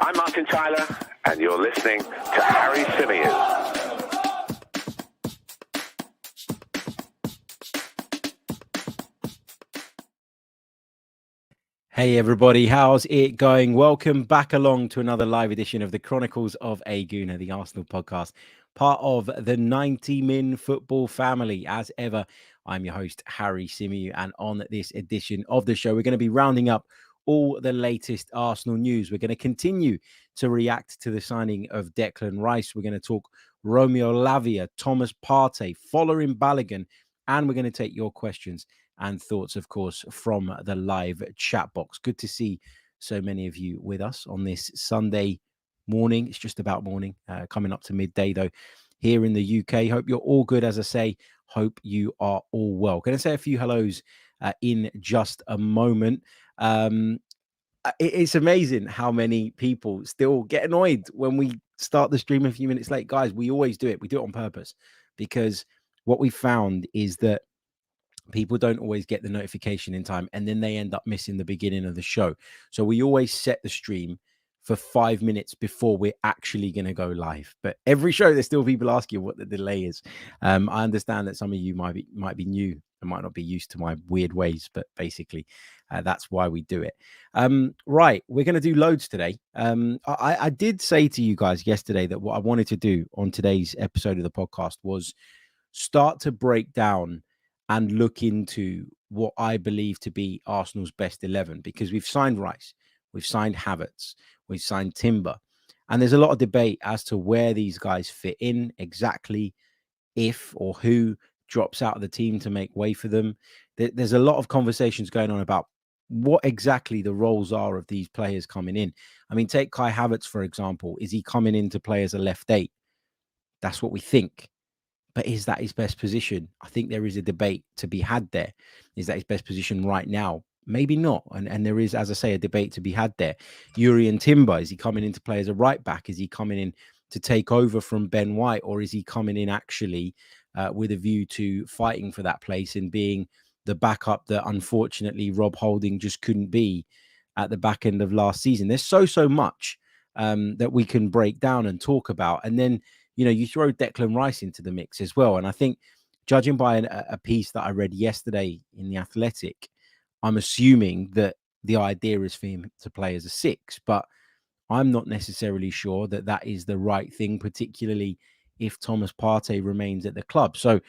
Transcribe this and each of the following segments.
I'm Martin Tyler, and you're listening to Harry Symeou. Hey everybody, how's it going? Welcome back along to another live edition of the Chronicles of a Gooner, the Arsenal podcast, part of the 90 Min football family. As ever, I'm your host, Harry Symeou, and on this edition of the show, we're going to be rounding up all the latest Arsenal news. We're going to continue to react to the signing of Declan Rice. We're going to talk Romeo Lavia, Thomas Partey, Folarin Balogun, and we're going to take your questions and thoughts, of course, from the live chat box. Good to see so many of you with us on this Sunday morning. It's just about morning, coming up to midday, though, here in the UK. Hope you're all good, as I say. Hope you are all well. Going to say a few hellos in just a moment. It's amazing how many people still get annoyed when we start the stream a few minutes late. Guys, we always do it. We do it on purpose, because what we found is that people don't always get the notification in time, and then they end up missing the beginning of the show. So we always set the stream for 5 minutes before we're actually going to go live. But every show, there's still people asking what the delay is. I understand that some of you might be new and might not be used to my weird ways, but basically that's why we do it. Right, we're going to do loads today. I did say to you guys yesterday that what I wanted to do on today's episode of the podcast was start to break down and look into what I believe to be Arsenal's best 11, because we've signed Rice, we've signed Havertz, we've signed Timber, and there's a lot of debate as to where these guys fit in exactly, if or who drops out of the team to make way for them. There's a lot of conversations going on about what exactly the roles are of these players coming in. I mean, take Kai Havertz, for example. Is he coming in to play as a left 8? That's what we think. But is that his best position? I think there is a debate to be had there. Is that his best position right now? Maybe not. And there is, as I say, a debate to be had there. Jurriën Timber, is he coming in to play as a right back? Is he coming in to take over from Ben White? Or is he coming in actually with a view to fighting for that place and being the backup that unfortunately Rob Holding just couldn't be at the back end of last season? There's so much that we can break down and talk about. And then, you know, you throw Declan Rice into the mix as well. And I think, judging by a piece that I read yesterday in The Athletic, I'm assuming that the idea is for him to play as a 6. But I'm not necessarily sure that that is the right thing, particularly if Thomas Partey remains at the club. So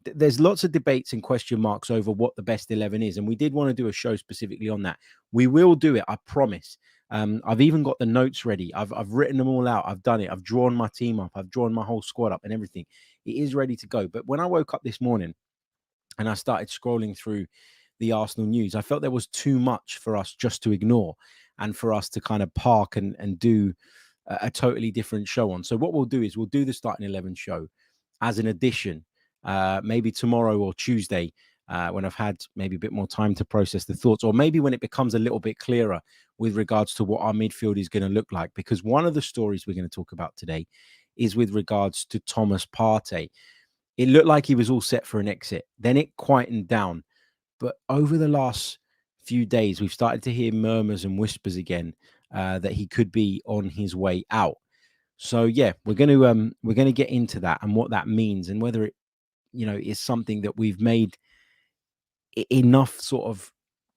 there's lots of debates and question marks over what the best 11 is. And we did want to do a show specifically on that. We will do it, I promise. I've even got the notes ready. I've written them all out. I've done it. I've drawn my team up. I've drawn my whole squad up and everything. It is ready to go. But when I woke up this morning and I started scrolling through the Arsenal news, I felt there was too much for us just to ignore and for us to kind of park and do a totally different show on. So what we'll do is we'll do the starting 11 show as an addition, maybe tomorrow or Tuesday, when I've had maybe a bit more time to process the thoughts, or maybe when it becomes a little bit clearer with regards to what our midfield is going to look like. Because one of the stories we're going to talk about today is with regards to Thomas Partey. It looked like he was all set for an exit. Then it quietened down. But over the last few days, we've started to hear murmurs and whispers again that he could be on his way out. So yeah, we're going to get into that and what that means, and whether it, you know, is something that we've made enough sort of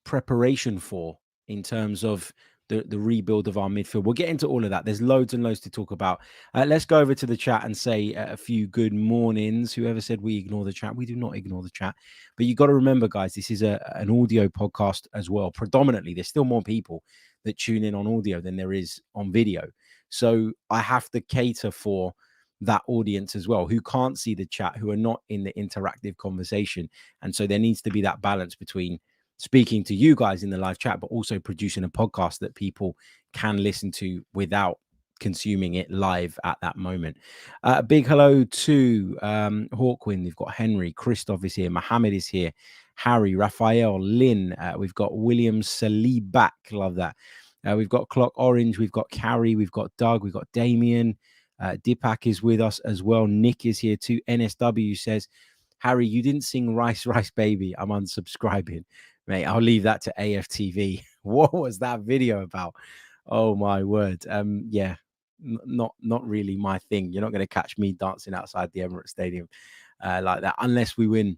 preparation for in terms of the rebuild of our midfield. We'll get into all of that. There's loads and loads to talk about. Let's go over to the chat and say a few good mornings. Whoever said we ignore the chat, we do not ignore the chat. But you got to remember, guys, this is an audio podcast as well. Predominantly, there's still more people that tune in on audio than there is on video. So I have to cater for that audience as well, who can't see the chat, who are not in the interactive conversation. And so there needs to be that balance between speaking to you guys in the live chat, but also producing a podcast that people can listen to without consuming it live at that moment. A big hello to Hawkwind. We've got Henry, Christoph is here, Mohammed is here, Harry, Raphael, Lynn. We've got William Salibak, love that. We've got Clock Orange, we've got Carrie, we've got Doug, we've got Damien. Dipak is with us as well. Nick is here too. NSW says, Harry, you didn't sing Rice, Rice Baby. I'm unsubscribing. Mate, I'll leave that to AFTV. What was that video about? Oh my word. Yeah, not really my thing. You're not going to catch me dancing outside the Emirates Stadium like that unless we win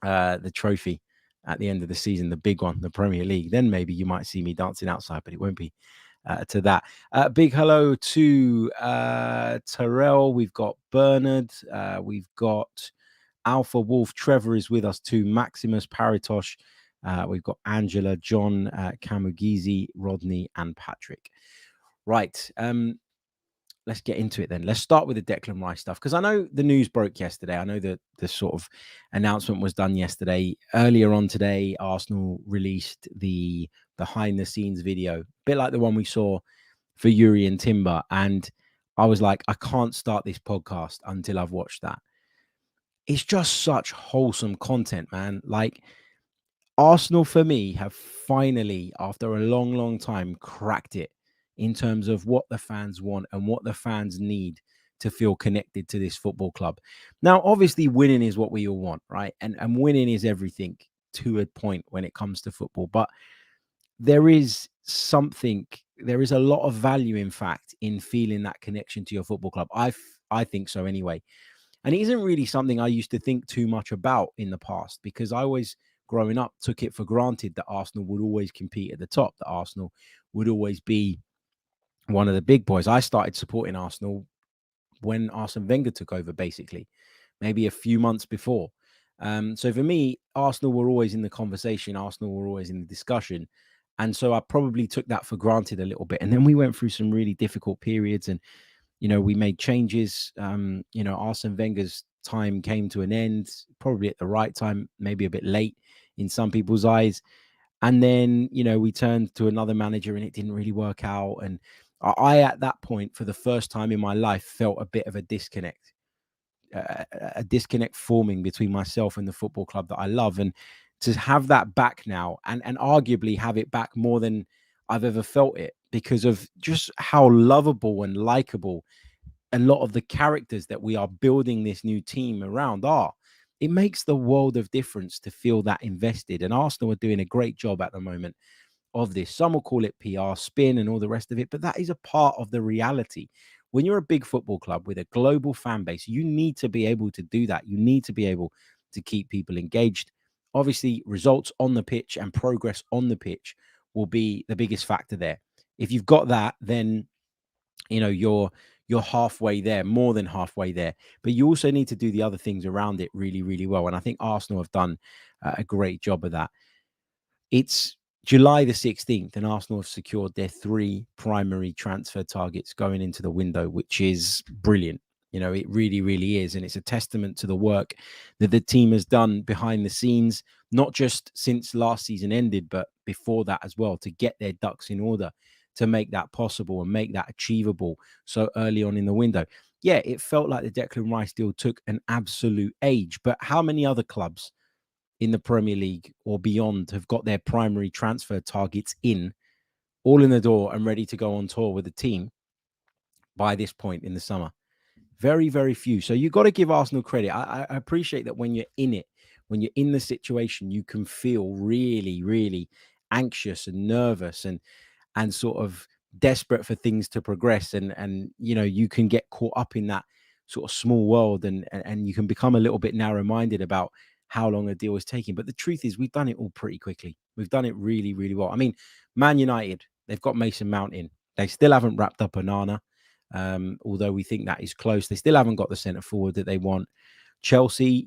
the trophy at the end of the season, the big one, the Premier League. Then maybe you might see me dancing outside, but it won't be to that. Big hello to Terrell. We've got Bernard. We've got Alpha Wolf. Trevor is with us too. Maximus Paritosh. We've got Angela, John, Kamugizi, Rodney, and Patrick. Right. Let's get into it then. Let's start with the Declan Rice stuff, because I know the news broke yesterday. I know that the sort of announcement was done yesterday. Earlier on today, Arsenal released the behind the scenes video, a bit like the one we saw for Yuri and Timber. And I was like, I can't start this podcast until I've watched that. It's just such wholesome content, man. Like, Arsenal, for me, have finally, after a long, long time, cracked it in terms of what the fans want and what the fans need to feel connected to this football club. Now, obviously, winning is what we all want, right? And winning is everything to a point when it comes to football. But there is a lot of value, in fact, in feeling that connection to your football club. I think so anyway. And it isn't really something I used to think too much about in the past, because I always, growing up, took it for granted that Arsenal would always compete at the top, that Arsenal would always be one of the big boys. I started supporting Arsenal when Arsene Wenger took over, basically, maybe a few months before. So for me, Arsenal were always in the conversation. Arsenal were always in the discussion. And so I probably took that for granted a little bit. And then we went through some really difficult periods, and we made changes. Arsene Wenger's time came to an end, probably at the right time, maybe a bit late in some people's eyes. And then, we turned to another manager and it didn't really work out. And I at that point, for the first time in my life, felt a bit of a disconnect, a disconnect forming between myself and the football club that I love. And to have that back now, and arguably have it back more than I've ever felt it, because of just how lovable and likable a lot of the characters that we are building this new team around are. It makes the world of difference to feel that invested. And Arsenal are doing a great job at the moment of this. Some will call it PR spin and all the rest of it, but that is a part of the reality. When you're a big football club with a global fan base, you need to be able to do that. You need to be able to keep people engaged. Obviously, results on the pitch and progress on the pitch will be the biggest factor there. If you've got that, then you're halfway there, more than halfway there. But you also need to do the other things around it really, really well. And I think Arsenal have done a great job of that. It's July the 16th, and Arsenal have secured their 3 primary transfer targets going into the window, which is brilliant. It really, really is. And it's a testament to the work that the team has done behind the scenes, not just since last season ended, but before that as well, to get their ducks in order, to make that possible and make that achievable so early on in the window. Yeah, it felt like the Declan Rice deal took an absolute age, but how many other clubs in the Premier League or beyond have got their primary transfer targets all in the door and ready to go on tour with the team by this point in the summer? Very, very few. So you've got to give Arsenal credit. I appreciate that when you're in it, when you're in the situation, you can feel really, really anxious and nervous and sort of desperate for things to progress. And you can get caught up in that sort of small world, and you can become a little bit narrow-minded about how long a deal is taking. But the truth is, we've done it all pretty quickly. We've done it really, really well. I mean, Man United, they've got Mason Mount in. They still haven't wrapped up Onana, although we think that is close. They still haven't got the centre forward that they want. Chelsea,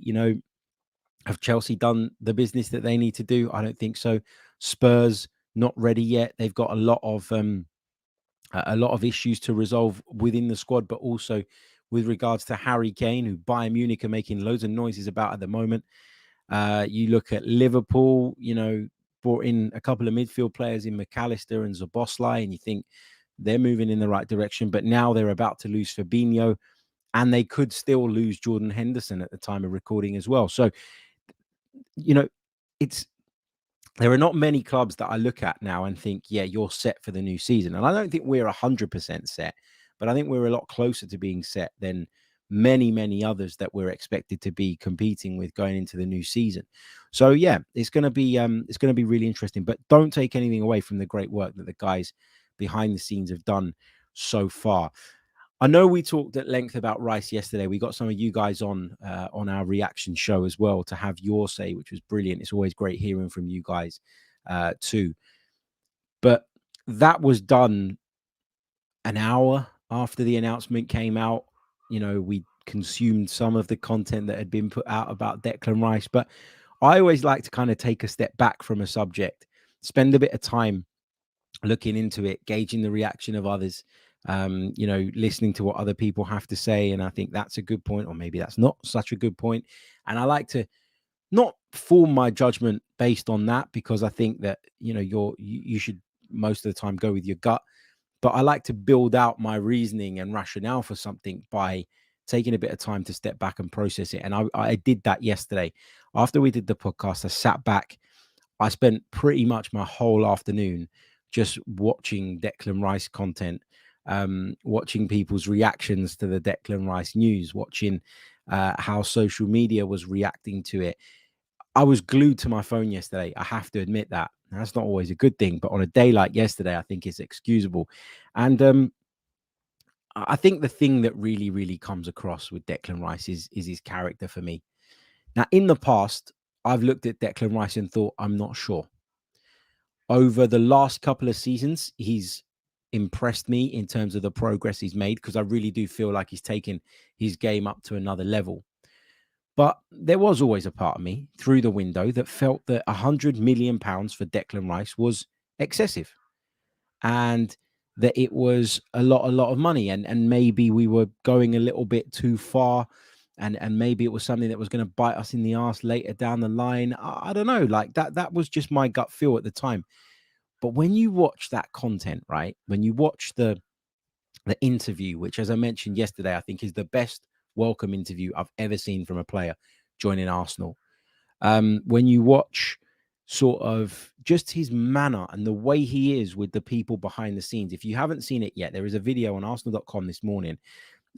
have Chelsea done the business that they need to do? I don't think so. Spurs, not ready yet. They've got a lot of issues to resolve within the squad, but also with regards to Harry Kane, who Bayern Munich are making loads of noises about at the moment. You look at Liverpool, brought in a couple of midfield players in McAllister and Szoboszlai, and you think they're moving in the right direction. But now they're about to lose Fabinho, and they could still lose Jordan Henderson at the time of recording as well. So, there are not many clubs that I look at now and think, yeah, you're set for the new season. And I don't think we're 100% set, but I think we're a lot closer to being set than many, many others that we're expected to be competing with going into the new season. So yeah, it's going to be really interesting. But don't take anything away from the great work that the guys behind the scenes have done so far. I know we talked at length about Rice yesterday. We got some of you guys on our reaction show as well to have your say, which was brilliant. It's always great hearing from you guys too. But that was done an hour after the announcement came out. You know, we consumed some of the content that had been put out about Declan Rice. But I always like to kind of take a step back from a subject, spend a bit of time looking into it, gauging the reaction of others, you know, listening to what other people have to say. And I think that's a good point, or maybe that's not such a good point. And I like to not form my judgment based on that, because I think that, you know, you should most of the time go with your gut. But I like to build out my reasoning and rationale for something by taking a bit of time to step back and process it. And I did that yesterday. After we did the podcast, I sat back. I spent pretty much my whole afternoon just watching Declan Rice content, watching people's reactions to the Declan Rice news, watching how social media was reacting to it. I was glued to my phone yesterday. I have to admit that. That's not always a good thing, but on a day like yesterday, I think it's excusable. And I think the thing that really, really comes across with Declan Rice is his character for me. Now, in the past, I've looked at Declan Rice and thought, I'm not sure. Over the last couple of seasons, he's impressed me in terms of the progress he's made, because I really do feel like he's taken his game up to another level. But there was always a part of me through the window that felt that £100 million for Declan Rice was excessive, and that it was a lot of money, and maybe we were going a little bit too far, and maybe it was something that was going to bite us in the arse later down the line. I don't know, like that was just my gut feel at the time. But when you watch that content, right, when you watch the interview, which, as I mentioned yesterday, I think is the best welcome interview I've ever seen from a player joining Arsenal. When you watch sort of just his manner and the way he is with the people behind the scenes, if you haven't seen it yet, there is a video on arsenal.com this morning.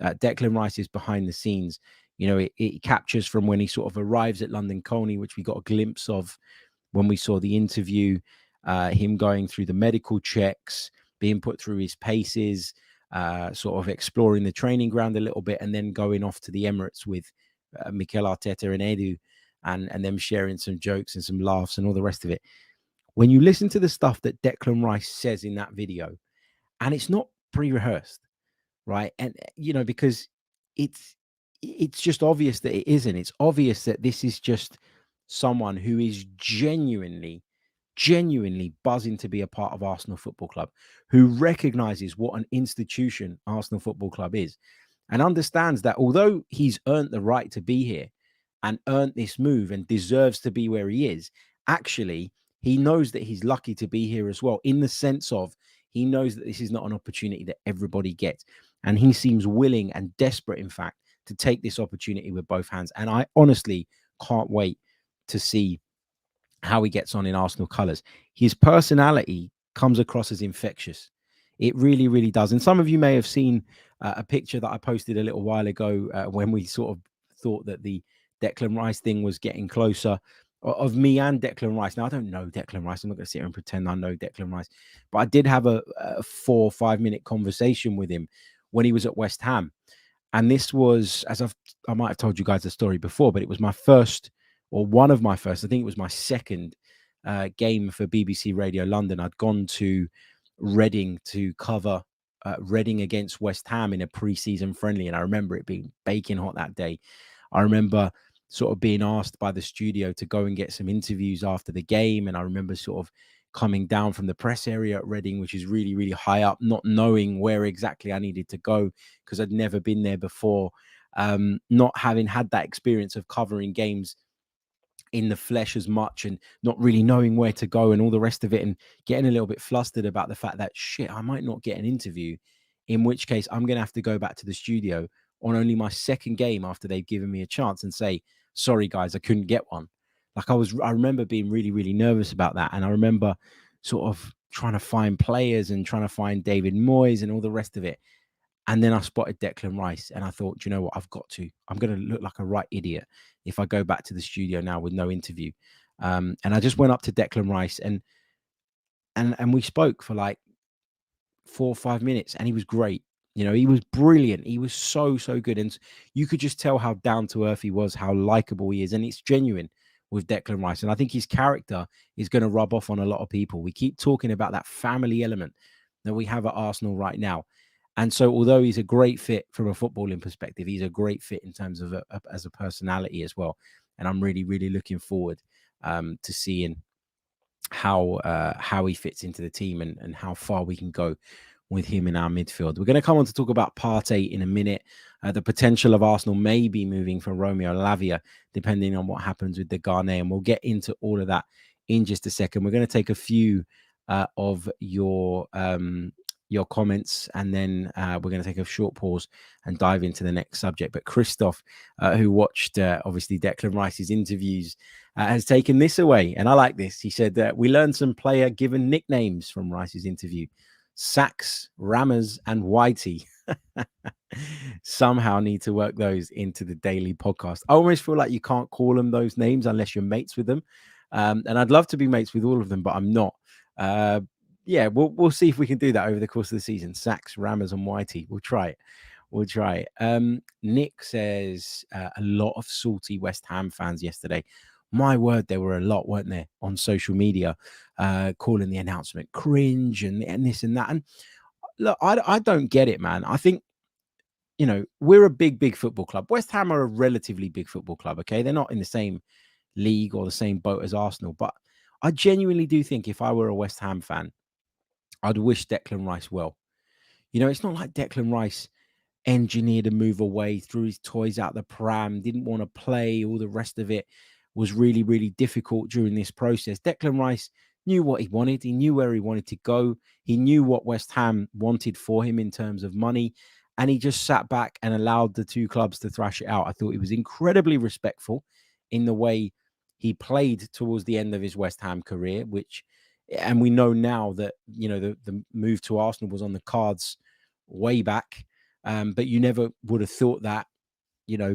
Declan Rice is behind the scenes. You know, it captures from when he sort of arrives at London Colney, which we got a glimpse of when we saw the interview, him going through the medical checks, being put through his paces, sort of exploring the training ground a little bit, and then going off to the Emirates with Mikel Arteta and Edu, and them sharing some jokes and some laughs and all the rest of it. When you listen to the stuff that Declan Rice says in that video, and it's not pre-rehearsed, right? And, you know, because it's just obvious that it isn't. It's obvious that this is just someone who is genuinely buzzing to be a part of Arsenal Football Club, who recognizes what an institution Arsenal Football Club is, and understands that although he's earned the right to be here and earned this move and deserves to be where he is, actually, he knows that he's lucky to be here as well, in the sense of he knows that this is not an opportunity that everybody gets. And he seems willing and desperate, in fact, to take this opportunity with both hands. And I honestly can't wait to see how he gets on in Arsenal colours. His personality comes across as infectious. It really, really does. And some of you may have seen a picture that I posted a little while ago when we sort of thought that the Declan Rice thing was getting closer, of me and Declan Rice. Now, I don't know Declan Rice. I'm not going to sit here and pretend I know Declan Rice. But I did have a 4 or 5 minute conversation with him when he was at West Ham. And this was, as I might have told you guys the story before, but it was my first, or one of my first, I think it was my second game for BBC Radio London. I'd gone to Reading to cover Reading against West Ham in a pre-season friendly. And I remember it being baking hot that day. I remember sort of being asked by the studio to go and get some interviews after the game. And I remember sort of coming down from the press area at Reading, which is really, really high up, not knowing where exactly I needed to go because I'd never been there before, not having had that experience of covering games in the flesh as much, and not really knowing where to go and all the rest of it, and getting a little bit flustered about the fact that, shit, I might not get an interview, in which case I'm going to have to go back to the studio on only my second game after they've given me a chance and say, sorry, guys, I couldn't get one. Like I remember being really, really nervous about that. And I remember sort of trying to find players and trying to find David Moyes and all the rest of it. And then I spotted Declan Rice and I thought, do you know what? I'm going to look like a right idiot if I go back to the studio now with no interview. And I just went up to Declan Rice and we spoke for like 4 or 5 minutes, and he was great. He was brilliant. He was so good, and you could just tell how down to earth he was, how likable he is, and it's genuine with Declan Rice. And I think his character is going to rub off on a lot of people. We keep talking about that family element that we have at Arsenal right now. And so, although he's a great fit from a footballing perspective, he's a great fit in terms of as a personality as well. And I'm really looking forward to seeing how he fits into the team and how far we can go with him in our midfield. We're going to come on to talk about Partey in a minute. The potential of Arsenal may be moving for Romeo Lavia, depending on what happens with the Ghanaian. We'll get into all of that in just a second. We're going to take a few of your comments, and then we're going to take a short pause and dive into the next subject. But Christoph, who watched obviously Declan Rice's interviews, has taken this away, and I like this. He said that we learned some player given nicknames from Rice's interview: Sacks, Rammers, and Whitey. Somehow need to work those into the daily podcast. I almost feel like you can't call them those names unless you're mates with them, and I'd love to be mates with all of them, but I'm not. Yeah, we'll see if we can do that over the course of the season. Sacks, Rammers, and Whitey. We'll try it. Nick says a lot of salty West Ham fans yesterday. My word, there were a lot, weren't there, on social media, calling the announcement cringe and this and that. And look, I don't get it, man. I think, we're a big football club. West Ham are a relatively big football club, okay? They're not in the same league or the same boat as Arsenal, but I genuinely do think if I were a West Ham fan, I'd wish Declan Rice well. It's not like Declan Rice engineered a move away, threw his toys out the pram, didn't want to play, all the rest of it was really difficult during this process. Declan Rice knew what he wanted. He knew where he wanted to go. He knew what West Ham wanted for him in terms of money. And he just sat back and allowed the two clubs to thrash it out. I thought he was incredibly respectful in the way he played towards the end of his West Ham career, and we know now that, the move to Arsenal was on the cards way back. But you never would have thought that,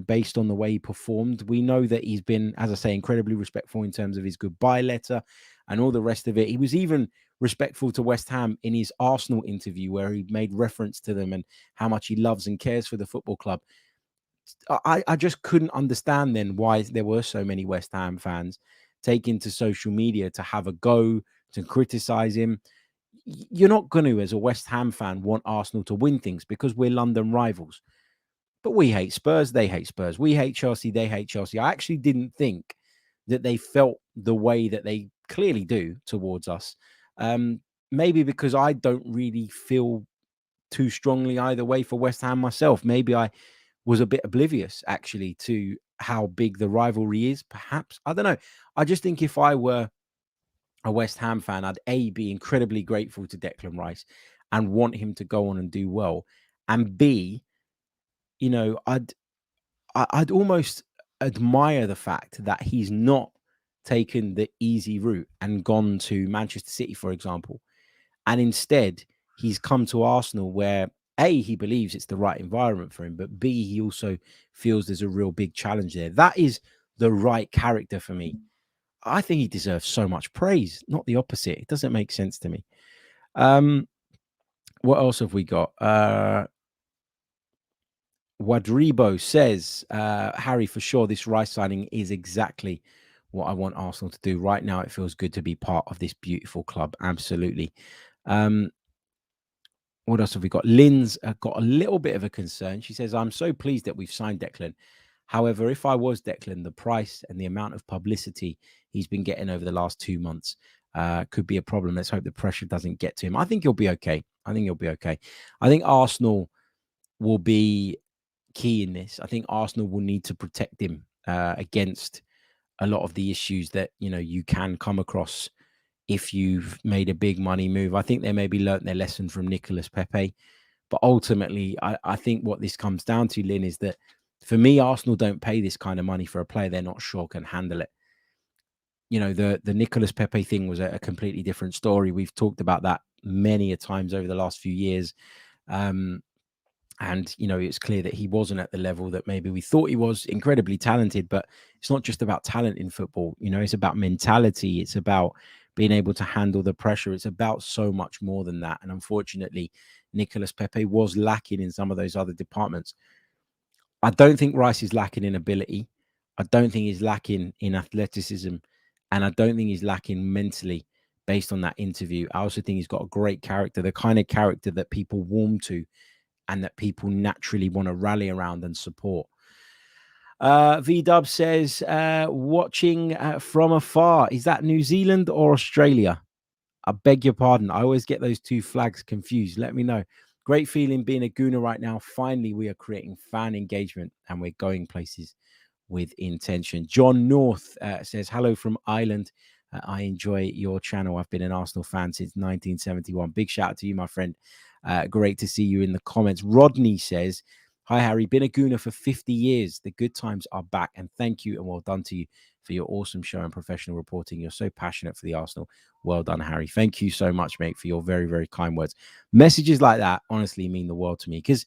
based on the way he performed. We know that he's been, as I say, incredibly respectful in terms of his goodbye letter and all the rest of it. He was even respectful to West Ham in his Arsenal interview, where he made reference to them and how much he loves and cares for the football club. I just couldn't understand then why there were so many West Ham fans taking to social media to have a go, to criticize him. You're not going to, as a West Ham fan, want Arsenal to win things because we're London rivals. But we hate Spurs, they hate Spurs. We hate Chelsea, they hate Chelsea. I actually didn't think that they felt the way that they clearly do towards us. Maybe because I don't really feel too strongly either way for West Ham myself. Maybe I was a bit oblivious, actually, to how big the rivalry is, perhaps. I don't know. I just think if I were a West Ham fan, I'd be incredibly grateful to Declan Rice and want him to go on and do well, and B, I'd almost admire the fact that he's not taken the easy route and gone to Manchester City, for example, and instead he's come to Arsenal, where A, he believes it's the right environment for him, but B, he also feels there's a real big challenge there. That is the right character for me. I think he deserves so much praise, not the opposite. It doesn't make sense to me. What else have we got? Wadribo says, Harry, for sure, this Rice signing is exactly what I want Arsenal to do. Right now, it feels good to be part of this beautiful club. Absolutely. What else have we got? Lynn's got a little bit of a concern. She says, I'm so pleased that we've signed Declan. However, if I was Declan, the price and the amount of publicity he's been getting over the last 2 months could be a problem. Let's hope the pressure doesn't get to him. I think he'll be okay. I think Arsenal will be key in this. I think Arsenal will need to protect him against a lot of the issues that, you can come across if you've made a big money move. I think they maybe learnt their lesson from Nicolas Pepe. But ultimately, I think what this comes down to, Lynn, is that for me, Arsenal don't pay this kind of money for a player they're not sure can handle it. The Nicolas Pepe thing was a completely different story. We've talked about that many a times over the last few years. And, it's clear that he wasn't at the level that maybe we thought he was. Incredibly talented, but it's not just about talent in football. It's about mentality. It's about being able to handle the pressure. It's about so much more than that. And unfortunately, Nicolas Pepe was lacking in some of those other departments. I don't think Rice is lacking in ability. I don't think he's lacking in athleticism. And I don't think he's lacking mentally based on that interview. I also think he's got a great character, the kind of character that people warm to and that people naturally want to rally around and support. V-Dub says, watching from afar. Is that New Zealand or Australia? I beg your pardon. I always get those two flags confused. Let me know. Great feeling being a Gooner right now. Finally, we are creating fan engagement and we're going places with intention. John North says, hello from Ireland. I enjoy your channel. I've been an Arsenal fan since 1971. Big shout out to you, my friend. Great to see you in the comments. Rodney says, hi, Harry. Been a Gooner for 50 years. The good times are back. And thank you and well done to you for your awesome show and professional reporting. You're so passionate for the Arsenal. Well done, Harry. Thank you so much, mate, for your very, very kind words. Messages like that honestly mean the world to me, because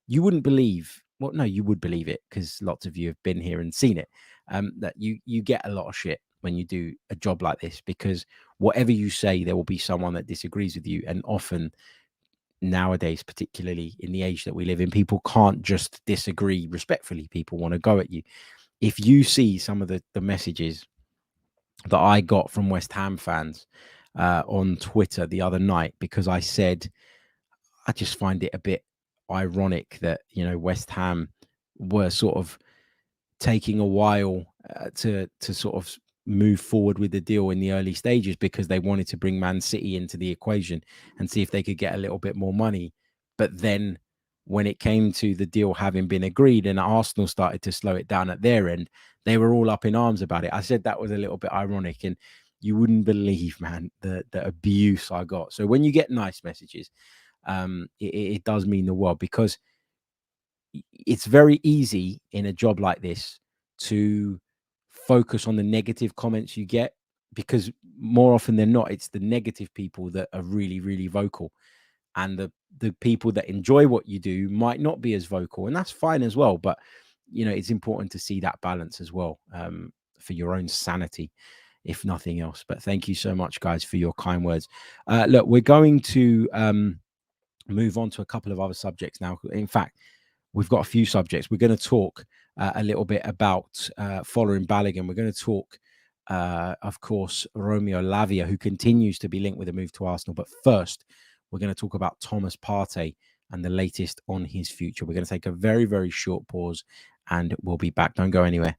you wouldn't believe, well, no, you would believe it, because lots of you have been here and seen it, that you get a lot of shit when you do a job like this, because whatever you say, there will be someone that disagrees with you. And often nowadays, particularly in the age that we live in, people can't just disagree respectfully. People want to go at you. If you see some of the messages that I got from West Ham fans on Twitter the other night, because I said, I just find it a bit ironic that, you know, West Ham were sort of taking a while to sort of move forward with the deal in the early stages, because they wanted to bring Man City into the equation and see if they could get a little bit more money. But then when it came to the deal having been agreed and Arsenal started to slow it down at their end, they were all up in arms about it. I said that was a little bit ironic, and you wouldn't believe, man, the abuse I got. So when you get nice messages, it does mean the world, because it's very easy in a job like this to focus on the negative comments you get, because more often than not, it's the negative people that are really, really vocal, and the people that enjoy what you do might not be as vocal, and that's fine as well. But you know, it's important to see that balance as well, for your own sanity, if nothing else. But thank you so much, guys, for your kind words. Look, we're going to move on to a couple of other subjects now. In fact, we've got a few subjects. We're going to talk a little bit about Folarin Balogun. We're going to talk, of course, Romeo Lavia, who continues to be linked with a move to Arsenal. But first, we're going to talk about Thomas Partey and the latest on his future. We're going to take a very, very short pause and we'll be back. Don't go anywhere.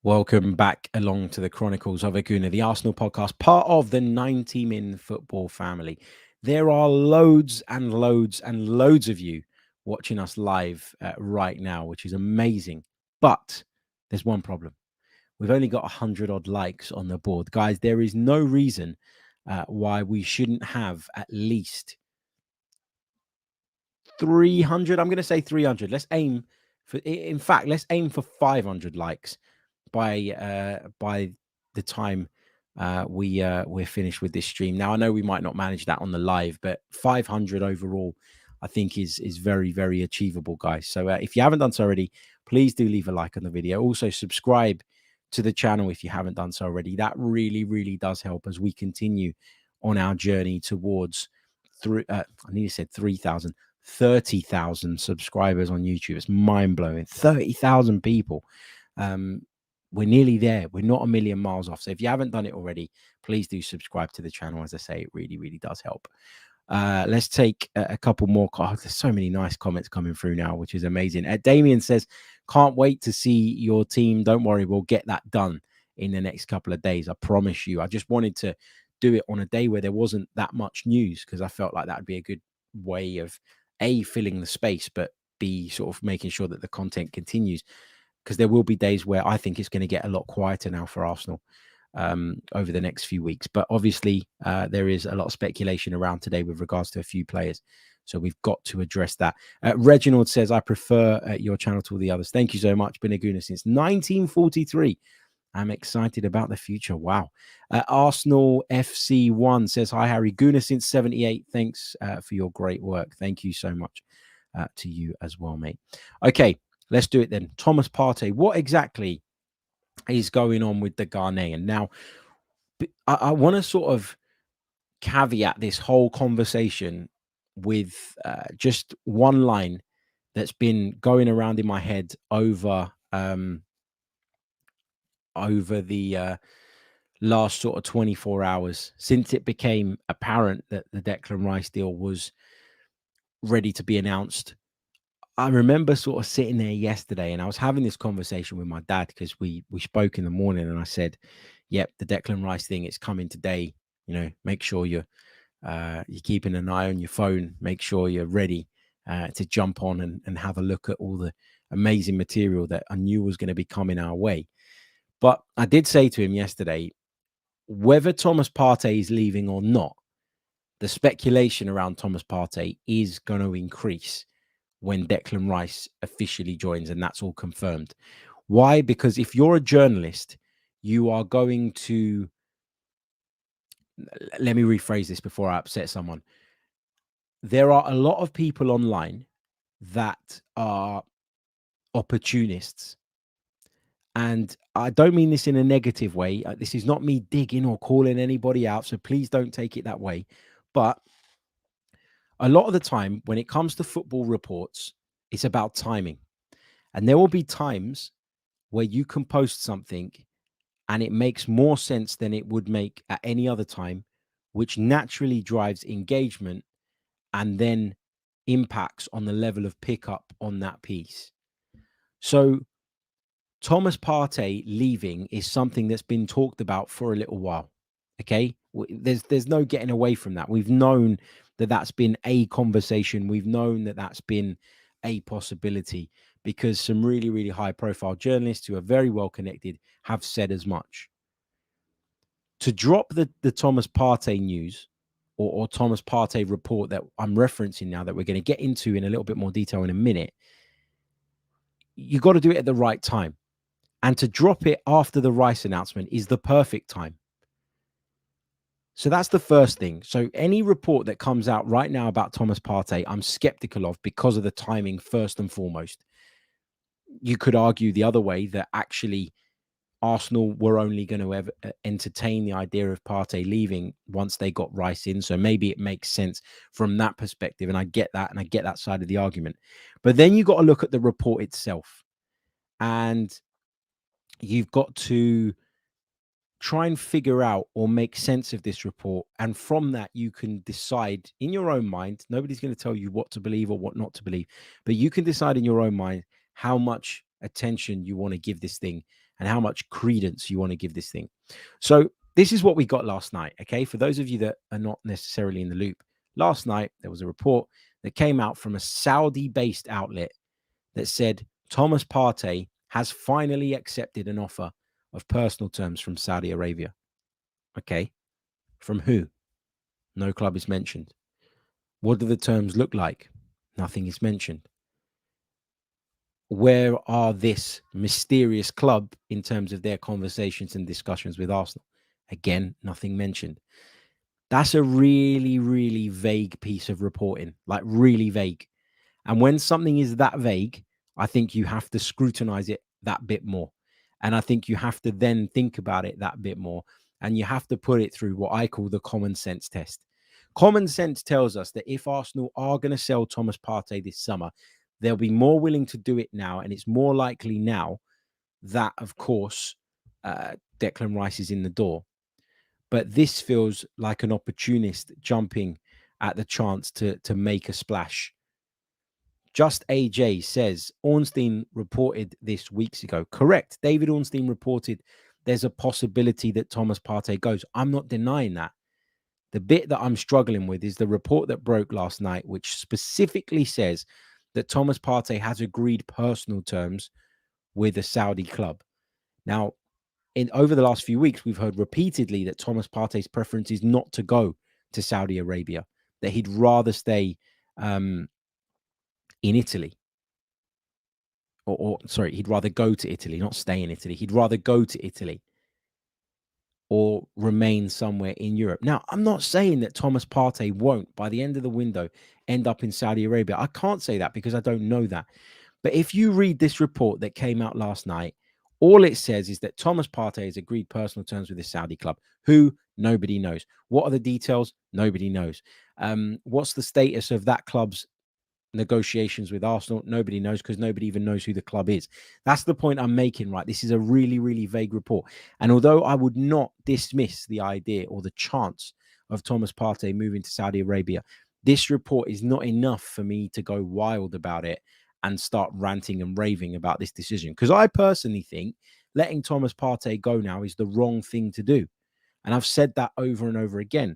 Welcome back along to the Chronicles of a Gooner, the Arsenal podcast, part of the 90 Min football family. There are loads and loads and loads of you watching us live right now, which is amazing. But there's one problem. We've only got 100 odd likes on the board. Guys, there is no reason why we shouldn't have at least 300. I'm going to say 300. Let's aim for, in fact, let's aim for 500 likes by the time we're finished with this stream. Now, I know we might not manage that on the live, but 500 overall, I think is very, very achievable, guys. So if you haven't done so already, please do leave a like on the video. Also, subscribe to the channel if you haven't done so already. That really, really does help as we continue on our journey towards I nearly said 3,000, 30,000 subscribers on YouTube. It's mind-blowing. 30,000 people. We're nearly there. We're not a million miles off. So if you haven't done it already, please do subscribe to the channel. As I say, it really, really does help. Let's take a couple more. Oh, there's so many nice comments coming through now, which is amazing. Damien says, can't wait to see your team. Don't worry, we'll get that done in the next couple of days. I promise you. I just wanted to do it on a day where there wasn't that much news, because I felt like that would be a good way of A, filling the space, but B, sort of making sure that the content continues. Because there will be days where I think it's going to get a lot quieter now for Arsenal over the next few weeks. But obviously, there is a lot of speculation around today with regards to a few players. So we've got to address that. Reginald says, I prefer your channel to all the others. Thank you so much. Been a Gooner since 1943. I'm excited about the future. Wow. Arsenal FC1 says, hi, Harry. Gooner since 78. Thanks for your great work. Thank you so much to you as well, mate. Okay. Let's do it then. Thomas Partey. What exactly is going on with the Ghanaian. Now, I want to sort of caveat this whole conversation with just one line that's been going around in my head over the last sort of 24 hours since it became apparent that the Declan Rice deal was ready to be announced. I remember sort of sitting there yesterday and I was having this conversation with my dad because we spoke in the morning, and I said, yep, the Declan Rice thing, it's coming today. You know, make sure you're keeping an eye on your phone, make sure you're ready to jump on and have a look at all the amazing material that I knew was going to be coming our way. But I did say to him yesterday, whether Thomas Partey is leaving or not, the speculation around Thomas Partey is going to increase when Declan Rice officially joins, and that's all confirmed. Why? Because if you're a journalist, you are going to, let me rephrase this before I upset someone. There are a lot of people online that are opportunists. And I don't mean this in a negative way. This is not me digging or calling anybody out, so please don't take it that way. But a lot of the time, when it comes to football reports, it's about timing. And there will be times where you can post something and it makes more sense than it would make at any other time, which naturally drives engagement and then impacts on the level of pickup on that piece. So Thomas Partey leaving is something that's been talked about for a little while. Okay, there's no getting away from that. We've known that that's been a conversation. We've known that that's been a possibility because some really, really high profile journalists who are very well connected have said as much. To drop the Thomas Partey news or Thomas Partey report that I'm referencing now, that we're going to get into in a little bit more detail in a minute, you got to do it at the right time. And to drop it after the Rice announcement is the perfect time. So that's the first thing. So any report that comes out right now about Thomas Partey, I'm skeptical of because of the timing, first and foremost. You could argue the other way that actually Arsenal were only going to ever entertain the idea of Partey leaving once they got Rice in. So maybe it makes sense from that perspective. And I get that. And I get that side of the argument. But then you got to look at the report itself. And you've got to try and figure out or make sense of this report. And from that, you can decide in your own mind. Nobody's going to tell you what to believe or what not to believe, but you can decide in your own mind how much attention you want to give this thing and how much credence you want to give this thing. So this is what we got last night. Okay. For those of you that are not necessarily in the loop, last night, there was a report that came out from a Saudi-based outlet that said Thomas Partey has finally accepted an offer of personal terms from Saudi Arabia. Okay. From who? No club is mentioned. What do the terms look like? Nothing is mentioned. Where are this mysterious club in terms of their conversations and discussions with Arsenal? Again, nothing mentioned. That's a really, really vague piece of reporting, like really vague. And when something is that vague, I think you have to scrutinize it that bit more. And I think you have to then think about it that bit more. And you have to put it through what I call the common sense test. Common sense tells us that if Arsenal are going to sell Thomas Partey this summer, they'll be more willing to do it now. And it's more likely now that, of course, Declan Rice is in the door. But this feels like an opportunist jumping at the chance to make a splash. Just AJ says, Ornstein reported this weeks ago. Correct. David Ornstein reported there's a possibility that Thomas Partey goes. I'm not denying that. The bit that I'm struggling with is the report that broke last night, which specifically says that Thomas Partey has agreed personal terms with a Saudi club. Now, over the last few weeks, we've heard repeatedly that Thomas Partey's preference is not to go to Saudi Arabia, that he'd rather stay in Italy. Or sorry, he'd rather go to Italy, not stay in Italy. He'd rather go to Italy or remain somewhere in Europe. Now, I'm not saying that Thomas Partey won't, by the end of the window, end up in Saudi Arabia. I can't say that because I don't know that. But if you read this report that came out last night, All it says is that Thomas Partey has agreed personal terms with the Saudi club. Who? Nobody knows. What are the details? Nobody knows. What's the status of that club's negotiations with Arsenal? Nobody knows, because nobody even knows who the club is. That's the point I'm making, right? This is a really, really vague report. And although I would not dismiss the idea or the chance of Thomas Partey moving to Saudi Arabia, this report is not enough for me to go wild about it and start ranting and raving about this decision. Because I personally think letting Thomas Partey go now is the wrong thing to do. And I've said that over and over again.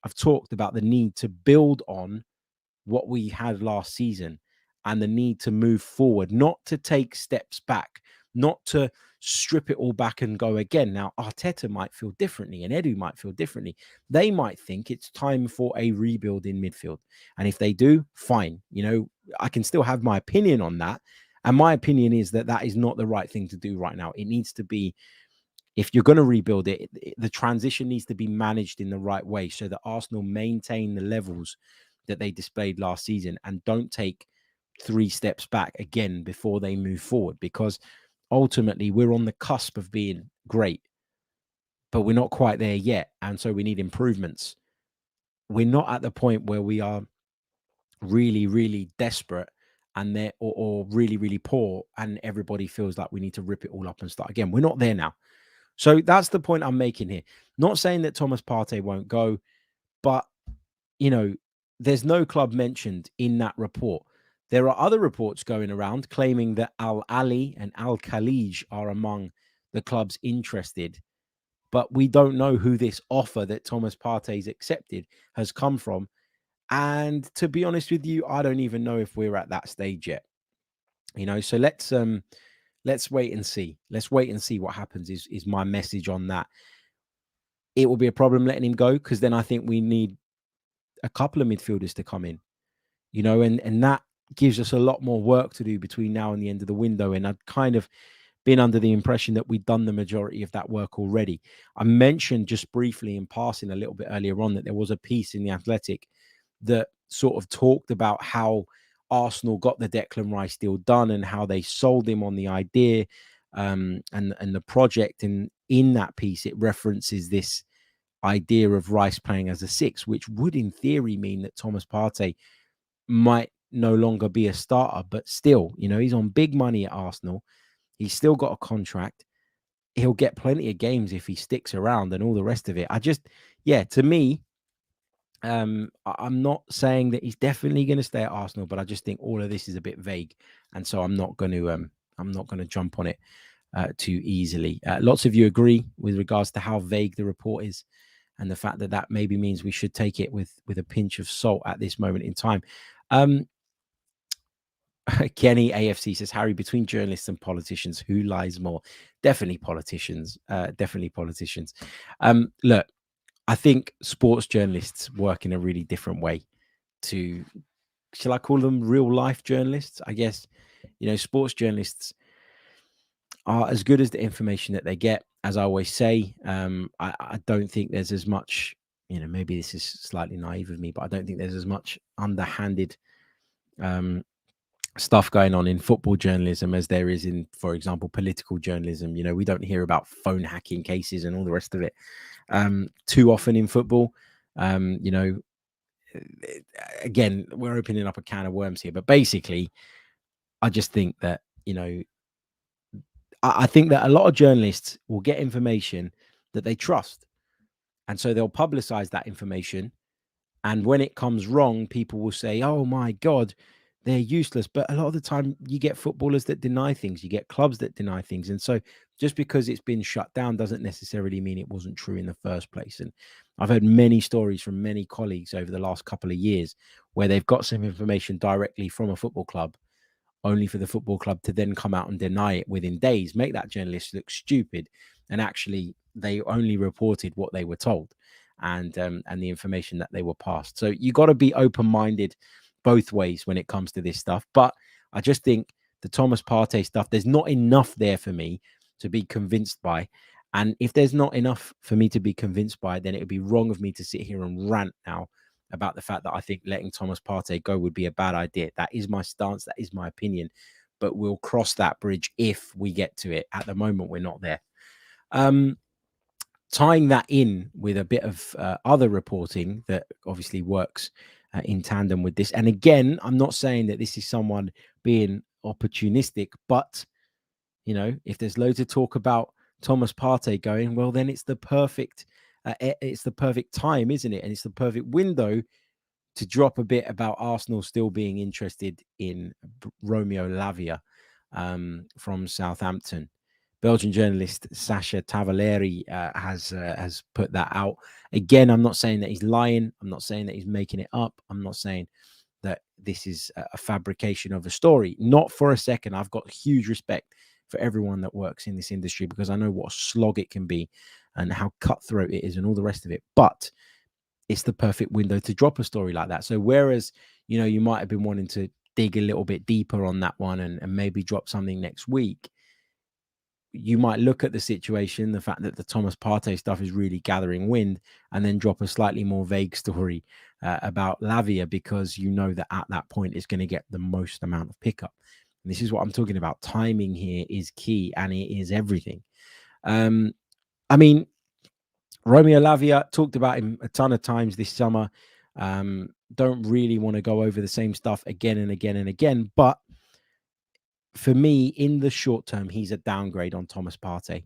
I've talked about the need to build on what we had last season and the need to move forward, not to take steps back, not to strip it all back and go again. Now, Arteta might feel differently and Edu might feel differently. They might think it's time for a rebuild in midfield. And if they do, fine. You know, I can still have my opinion on that. And my opinion is that that is not the right thing to do right now. It needs to be, if you're going to rebuild it, the transition needs to be managed in the right way so that Arsenal maintain the levels that they displayed last season and don't take 3 steps back again before they move forward, because ultimately we're on the cusp of being great, but we're not quite there yet. And so we need improvements. We're not at the point where we are really, really desperate and they're or really, really poor and everybody feels like we need to rip it all up and start again. We're not there now. So that's the point I'm making here. Not saying that Thomas Partey won't go, but, you know, there's no club mentioned in that report. There are other reports going around claiming that Al Ali and Al Khalij are among the clubs interested, but we don't know who this offer that Thomas Partey's accepted has come from. And to be honest with you, I don't even know if we're at that stage yet. You know, so let's wait and see. Let's wait and see what happens is my message on that. It will be a problem letting him go, because then I think we need a couple of midfielders to come in, you know, and that gives us a lot more work to do between now and the end of the window. And I'd kind of been under the impression that we'd done the majority of that work already. I mentioned just briefly in passing a little bit earlier on that there was a piece in The Athletic that sort of talked about how Arsenal got the Declan Rice deal done and how they sold him on the idea and the project. And in that piece, it references this idea of Rice playing as a 6, which would in theory mean that Thomas Partey might no longer be a starter, but still, you know, he's on big money at Arsenal. He's still got a contract. He'll get plenty of games if he sticks around and all the rest of it. To me, I'm not saying that he's definitely going to stay at Arsenal, but I just think all of this is a bit vague, and so I'm not going to jump on it too easily. Lots of you agree with regards to how vague the report is, and the fact that that maybe means we should take it with a pinch of salt at this moment in time. Kenny AFC says, Harry, between journalists and politicians, who lies more? Definitely politicians. Definitely politicians. Look, I think sports journalists work in a really different way to, shall I call them real life journalists? I guess, you know, sports journalists are as good as the information that they get. As I always say, I don't think there's as much, you know, maybe this is slightly naive of me, but I don't think there's as much underhanded stuff going on in football journalism as there is in, for example, political journalism. You know, we don't hear about phone hacking cases and all the rest of it too often in football. You know, again, we're opening up a can of worms here, but basically, I just think that, you know, I think that a lot of journalists will get information that they trust, and so they'll publicize that information. And when it comes wrong, people will say, oh my God, they're useless. But a lot of the time you get footballers that deny things, you get clubs that deny things. And so just because it's been shut down doesn't necessarily mean it wasn't true in the first place. And I've heard many stories from many colleagues over the last couple of years where they've got some information directly from a football club, only for the football club to then come out and deny it within days, make that journalist look stupid. And actually they only reported what they were told and the information that they were passed. So you got to be open-minded both ways when it comes to this stuff. But I just think the Thomas Partey stuff, there's not enough there for me to be convinced by. And if there's not enough for me to be convinced by, then it would be wrong of me to sit here and rant now about the fact that I think letting Thomas Partey go would be a bad idea. That is my stance. That is my opinion. but we'll cross that bridge if we get to it. At the moment, we're not there. Tying that in with a bit of other reporting that obviously works in tandem with this. And again, I'm not saying that this is someone being opportunistic, but if there's loads of talk about Thomas Partey going, well, then it's the perfect time, isn't it? And it's the perfect window to drop a bit about Arsenal still being interested in Romeo Lavia from Southampton. Belgian journalist Sasha Tavaleri has put that out. Again, I'm not saying that he's lying. I'm not saying that he's making it up. I'm not saying that this is a fabrication of a story. Not for a second. I've got huge respect for everyone that works in this industry because I know what a slog it can be and how cutthroat it is and all the rest of it. But it's the perfect window to drop a story like that. So whereas, you might have been wanting to dig a little bit deeper on that one and maybe drop something next week, you might look at the situation, the fact that the Thomas Partey stuff is really gathering wind, and then drop a slightly more vague story about Lavia because you know that at that point it's going to get the most amount of pickup. And this is what I'm talking about. Timing here is key, and it is everything. I mean, Romeo Lavia, talked about him a ton of times this summer. Don't really want to go over the same stuff again and again and again, but for me, in the short term, he's a downgrade on Thomas Partey.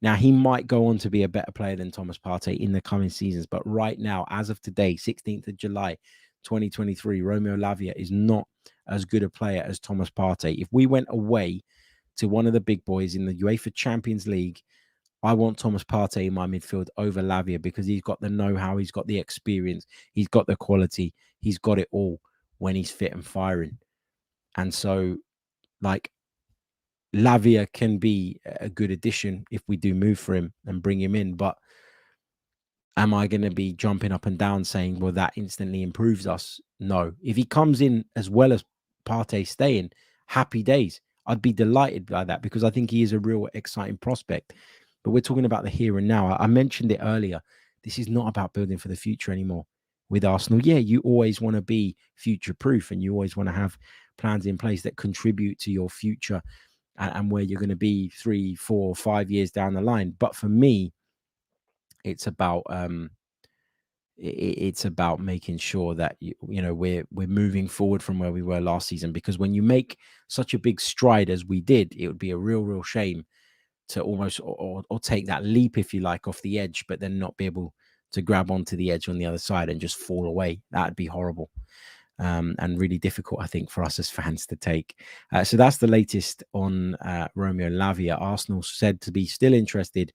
Now, he might go on to be a better player than Thomas Partey in the coming seasons, but right now, as of today, 16th of July, 2023, Romeo Lavia is not as good a player as Thomas Partey. If we went away to one of the big boys in the UEFA Champions League, I want Thomas Partey in my midfield over Lavia because he's got the know-how, he's got the experience, he's got the quality, he's got it all when he's fit and firing. And so, Lavia can be a good addition if we do move for him and bring him in. But am I going to be jumping up and down saying, well, that instantly improves us? No. If he comes in as well as Partey staying, happy days. I'd be delighted by that because I think he is a real exciting prospect. But we're talking about the here and now. I mentioned it earlier. This is not about building for the future anymore with Arsenal. Yeah, you always want to be future-proof and you always want to have plans in place that contribute to your future and where you're going to be 3, 4, 5 years down the line. But for me, it's about making sure that we're moving forward from where we were last season. Because when you make such a big stride as we did, it would be a real shame to almost or take that leap, if you like, off the edge, but then not be able to grab onto the edge on the other side and just fall away. That'd be horrible. And really difficult, I think, for us as fans to take. So that's the latest on Romeo Lavia. Arsenal said to be still interested,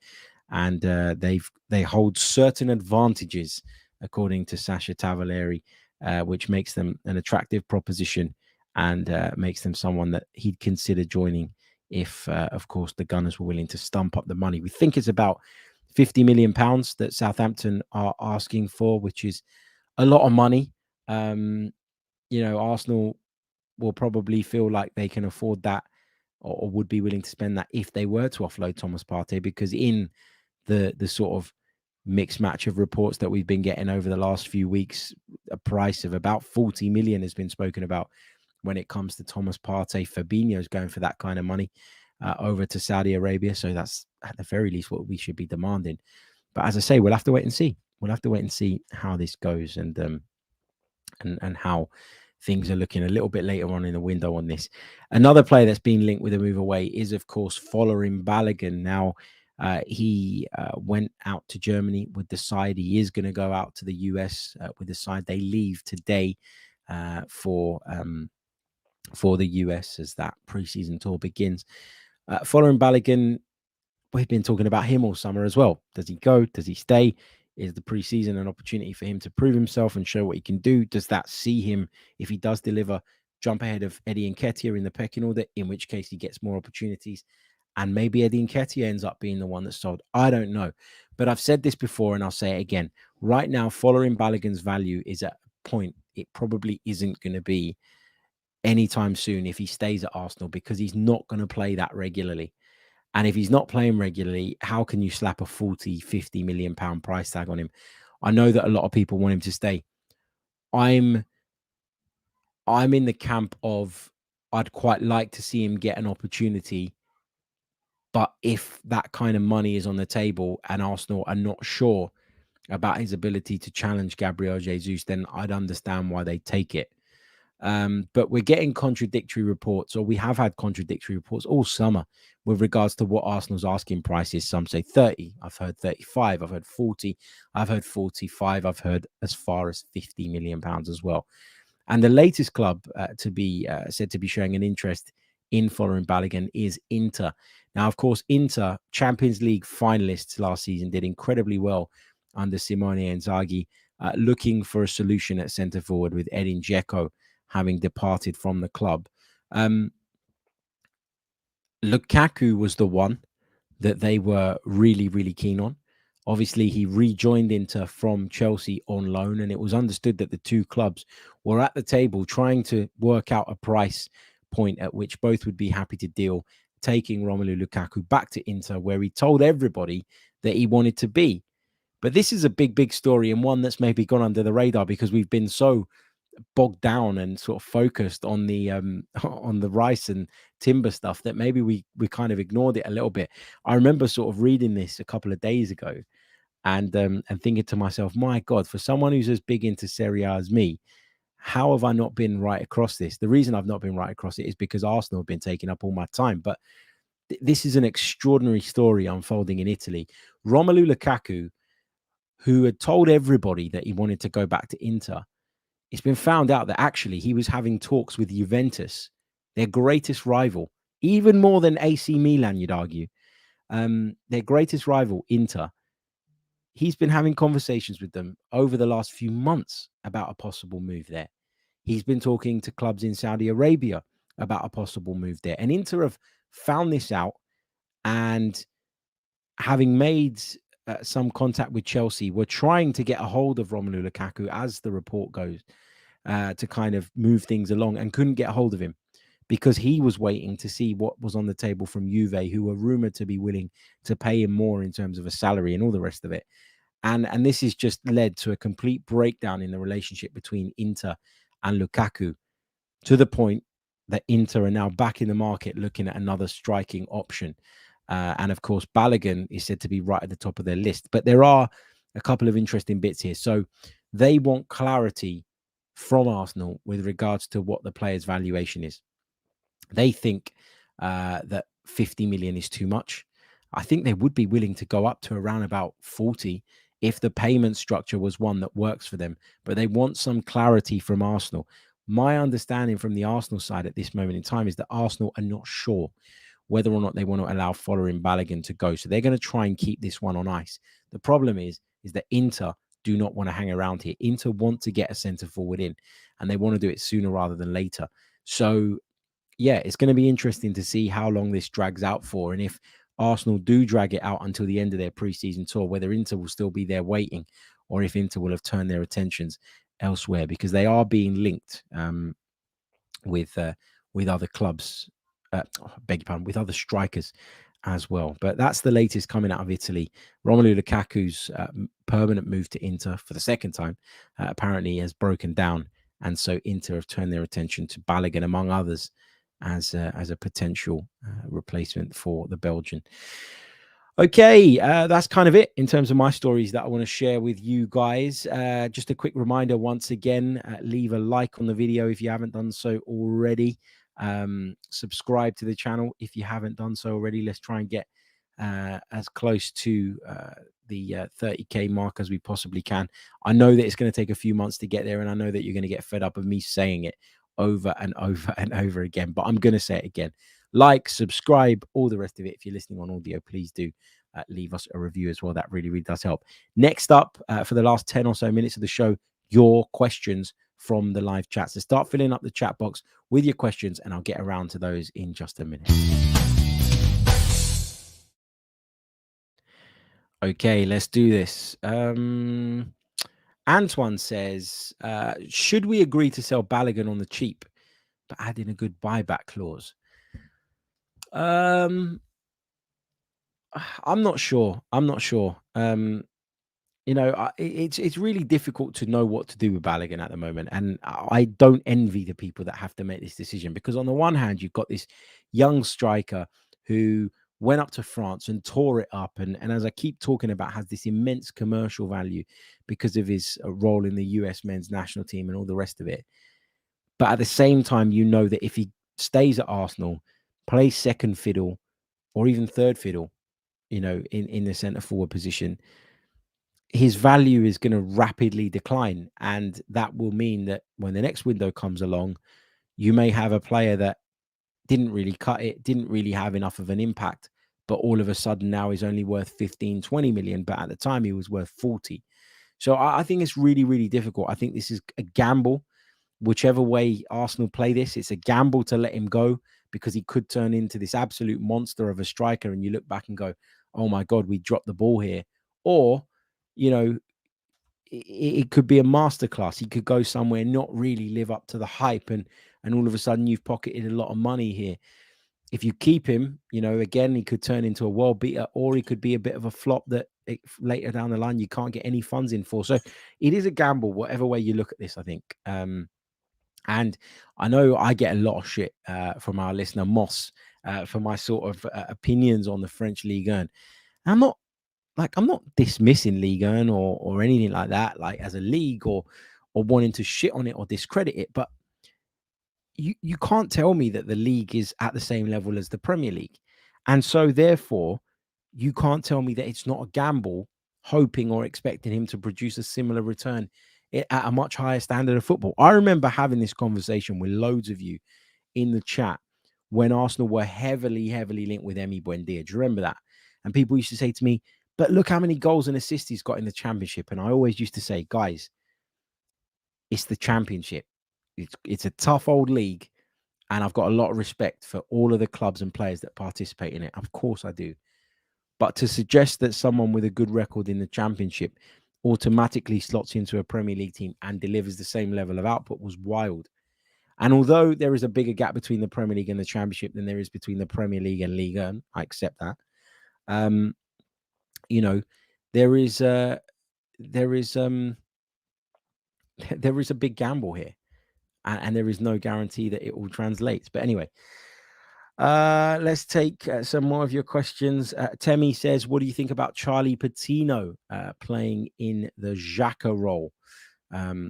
and they hold certain advantages, according to Sasha Tavaleri, which makes them an attractive proposition and makes them someone that he'd consider joining if, of course, the Gunners were willing to stump up the money. We think it's about £50 million that Southampton are asking for, which is a lot of money. Arsenal will probably feel like they can afford that or would be willing to spend that if they were to offload Thomas Partey, because in the sort of mixed match of reports that we've been getting over the last few weeks, a price of about 40 million has been spoken about when it comes to Thomas Partey. Fabinho's going for that kind of money over to Saudi Arabia. So that's at the very least what we should be demanding. But as I say, we'll have to wait and see. We'll have to wait and see how this goes and how things are looking a little bit later on in the window on this. Another player that's been linked with a move away is, of course, Folarin Balogun. Now, he went out to Germany with the side. He is going to go out to the US with the side. They leave today for the US as that preseason tour begins. Folarin Balogun, we've been talking about him all summer as well. Does he go? Does he stay? Is the preseason an opportunity for him to prove himself and show what he can do? Does that see him, if he does deliver, jump ahead of Eddie Nketiah in the pecking order, in which case he gets more opportunities? And maybe Eddie Nketiah ends up being the one that's sold. I don't know. But I've said this before and I'll say it again. Right now, Folarin Balogun's value is at a point it probably isn't going to be anytime soon if he stays at Arsenal, because he's not going to play that regularly. And if he's not playing regularly, how can you slap a 40-50 million pound price tag on him? I know that a lot of people want him to stay. I'm in the camp of I'd quite like to see him get an opportunity. But if that kind of money is on the table and Arsenal are not sure about his ability to challenge Gabriel Jesus, then I'd understand why they take it. But we're getting contradictory reports, or we have had contradictory reports all summer with regards to what Arsenal's asking price is. Some say 30. I've heard 35. I've heard 40. I've heard 45. I've heard as far as 50 million pounds as well. And the latest club to be said to be showing an interest in Folarin Balogun is Inter. Now, of course, Inter, Champions League finalists last season, did incredibly well under Simone Inzaghi, looking for a solution at centre forward with Edin Dzeko having departed from the club. Lukaku was the one that they were really, really keen on. Obviously, he rejoined Inter from Chelsea on loan, and it was understood that the two clubs were at the table trying to work out a price point at which both would be happy to deal, taking Romelu Lukaku back to Inter, where he told everybody that he wanted to be. But this is a big, big story, and one that's maybe gone under the radar because we've been so bogged down and sort of focused on the on the Rice and Timber stuff that maybe we kind of ignored it a little bit. I remember sort of reading this a couple of days ago and thinking to myself, my God, for someone who's as big into Serie A as me, how have I not been right across this? The reason I've not been right across it is because Arsenal have been taking up all my time. But this is an extraordinary story unfolding in Italy. Romelu Lukaku, who had told everybody that he wanted to go back to Inter, it's been found out that actually he was having talks with Juventus, their greatest rival, even more than AC Milan, you'd argue. Their greatest rival, Inter. He's been having conversations with them over the last few months about a possible move there. He's been talking to clubs in Saudi Arabia about a possible move there. And Inter have found this out, and having made some contact with Chelsea, were trying to get a hold of Romelu Lukaku, as the report goes, to kind of move things along, and couldn't get a hold of him because he was waiting to see what was on the table from Juve, who were rumored to be willing to pay him more in terms of a salary and all the rest of it. And this has just led to a complete breakdown in the relationship between Inter and Lukaku, to the point that Inter are now back in the market looking at another striking option. And of course, Balogun is said to be right at the top of their list. But there are a couple of interesting bits here. So they want clarity from Arsenal with regards to what the player's valuation is. They think that 50 million is too much. I think they would be willing to go up to around about 40 if the payment structure was one that works for them. But they want some clarity from Arsenal. My understanding from the Arsenal side at this moment in time is that Arsenal are not sure whether or not they want to allow Folarin Balogun to go. So they're going to try and keep this one on ice. The problem is that Inter do not want to hang around here. Inter want to get a centre forward in, and they want to do it sooner rather than later. So, yeah, it's going to be interesting to see how long this drags out for, and if Arsenal do drag it out until the end of their pre-season tour, whether Inter will still be there waiting, or if Inter will have turned their attentions elsewhere, because they are being linked with other clubs. Beg your pardon, with other strikers as well. But that's the latest coming out of Italy. Romelu Lukaku's permanent move to Inter for the second time apparently has broken down, and so Inter have turned their attention to Balogun, among others, as a potential replacement for the Belgian. Okay, that's kind of it in terms of my stories that I want to share with you guys. Just a quick reminder once again, leave a like on the video if you haven't done so already. Subscribe to the channel if you haven't done so already. Let's try and get as close to the 30k mark as we possibly can. I know that it's going to take a few months to get there, and I know that you're going to get fed up of me saying it over and over and over again, but I'm going to say it again. Like, subscribe, all the rest of it. If you're listening on audio, please do leave us a review as well. That really, really does help. Next up, for the last 10 or so minutes of the show, your questions from the live chat. So start filling up the chat box with your questions, and I'll get around to those in just a minute. Okay, let's do this. Antoine says, should we agree to sell Balogun on the cheap, but add in a good buyback clause? I'm not sure. It's really difficult to know what to do with Balogun at the moment, and I don't envy the people that have to make this decision, because on the one hand, you've got this young striker who went up to France and tore it up, and as I keep talking about, has this immense commercial value because of his role in the US men's national team and all the rest of it. But at the same time, that if he stays at Arsenal, plays second fiddle or even third fiddle, in the centre forward position, his value is going to rapidly decline. And that will mean that when the next window comes along, you may have a player that didn't really cut it, didn't really have enough of an impact, but all of a sudden now is only worth 15, 20 million. But at the time, he was worth 40. So I think it's really, really difficult. I think this is a gamble. Whichever way Arsenal play this, it's a gamble to let him go, because he could turn into this absolute monster of a striker. And you look back and go, oh my God, we dropped the ball here. Or, it could be a masterclass. He could go somewhere, not really live up to the hype, and all of a sudden you've pocketed a lot of money here. If you keep him, again, he could turn into a world beater, or he could be a bit of a flop that later down the line you can't get any funds in for. So it is a gamble, whatever way you look at this, I think. And I know I get a lot of shit from our listener Moss for my sort of opinions on the French Ligue 1. I'm not dismissing Ligue 1 or anything like that, like as a league, or wanting to shit on it or discredit it. But you can't tell me that the league is at the same level as the Premier League. And so therefore, you can't tell me that it's not a gamble hoping or expecting him to produce a similar return at a much higher standard of football. I remember having this conversation with loads of you in the chat when Arsenal were heavily, heavily linked with Emi Buendia. Do you remember that? And people used to say to me, but look how many goals and assists he's got in the Championship. And I always used to say, guys, it's the Championship. It's a tough old league. And I've got a lot of respect for all of the clubs and players that participate in it. Of course I do. But to suggest that someone with a good record in the Championship automatically slots into a Premier League team and delivers the same level of output was wild. And although there is a bigger gap between the Premier League and the Championship than there is between the Premier League and Ligue 1, I accept that. There is there is a big gamble here, and there is no guarantee that it will translate. But anyway, let's take some more of your questions. Temi says, what do you think about Charlie Patino playing in the Xhaka role?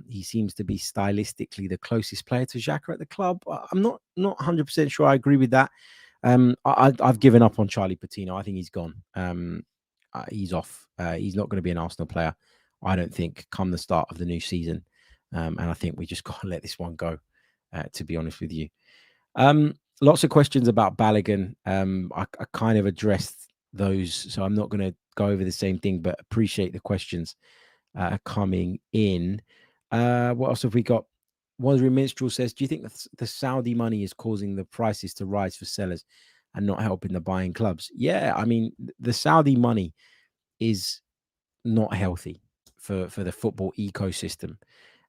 He seems to be stylistically the closest player to Xhaka at the club. I'm not 100% sure I agree with that. I've given up on Charlie Patino. I think he's gone. He's off. He's not going to be an Arsenal player, I don't think, come the start of the new season. And I think we just got to let this one go, to be honest with you. Lots of questions about Balogun. I kind of addressed those, so I'm not going to go over the same thing, but appreciate the questions coming in. What else have we got? Wandering Minstrel says, do you think the Saudi money is causing the prices to rise for sellers and not helping the buying clubs? Yeah, I mean, the Saudi money is not healthy for the football ecosystem.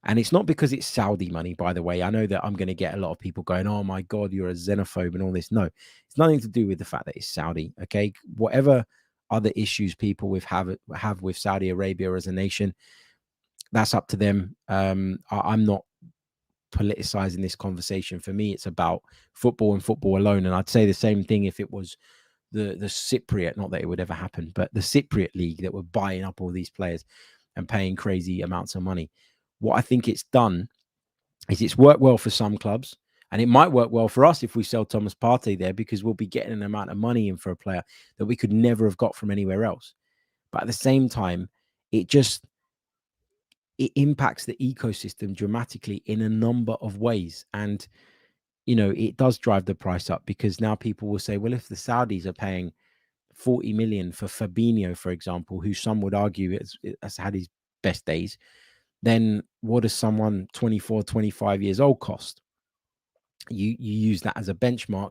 And it's not because it's Saudi money, by the way. I know that I'm going to get a lot of people going, oh my God, you're a xenophobe and all this. No, it's nothing to do with the fact that it's Saudi. Okay. Whatever other issues people have with Saudi Arabia as a nation, that's up to them. I'm not politicizing this conversation. For me, it's about football and football alone. And I'd say the same thing if it was the Cypriot, not that it would ever happen, but the Cypriot league that were buying up all these players and paying crazy amounts of money. What I think it's done is it's worked well for some clubs, and it might work well for us if we sell Thomas Partey there, because we'll be getting an amount of money in for a player that we could never have got from anywhere else. But at the same time, it impacts the ecosystem dramatically in a number of ways. And, it does drive the price up, because now people will say, well, if the Saudis are paying 40 million for Fabinho, for example, who some would argue has had his best days, then what does someone 24, 25 years old cost? You use that as a benchmark,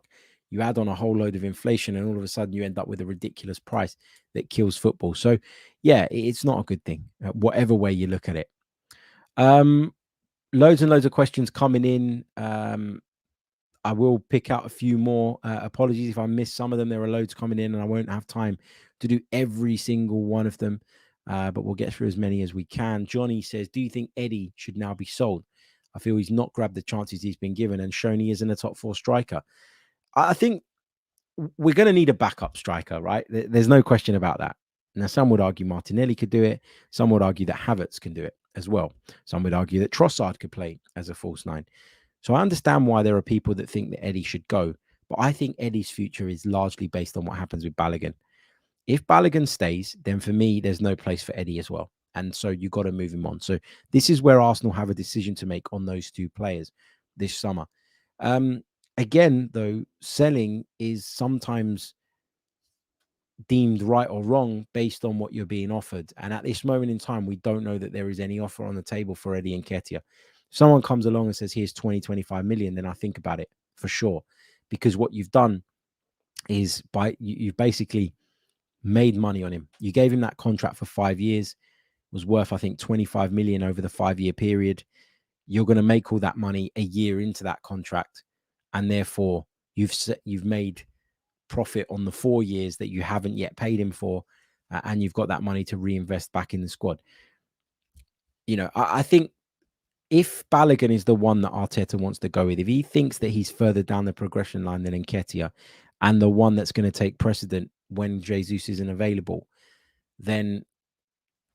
you add on a whole load of inflation, and all of a sudden you end up with a ridiculous price that kills football. So yeah, it's not a good thing, whatever way you look at it. Loads and loads of questions coming in. I will pick out a few more. Apologies if I miss some of them. There are loads coming in and I won't have time to do every single one of them. but we'll get through as many as we can. Johnny says, do you think Eddie should now be sold? I feel he's not grabbed the chances he's been given and shown he isn't a top 4 striker. I think we're going to need a backup striker, right? There's no question about that. Now, some would argue Martinelli could do it. Some would argue that Havertz can do it as well. Some would argue that Trossard could play as a false 9. So I understand why there are people that think that Eddie should go. But I think Eddie's future is largely based on what happens with Balogun. If Balogun stays, then for me, there's no place for Eddie as well. And so you got to move him on. So this is where Arsenal have a decision to make on those 2 players this summer. Again, though, selling is sometimes deemed right or wrong based on what you're being offered. And at this moment in time, we don't know that there is any offer on the table for Eddie Nketiah. If someone comes along and says, here's 20-25 million, then I think about it for sure. Because what you've done is you've basically made money on him. You gave him that contract for 5 years, was worth, I think, 25 million over the 5-year period. You're going to make all that money a year into that contract. And therefore, you've made profit on the 4 years that you haven't yet paid him for, and you've got that money to reinvest back in the squad. You know, I think if Balogun is the one that Arteta wants to go with, if he thinks that he's further down the progression line than Nketiah and the one that's going to take precedent when Jesus isn't available, then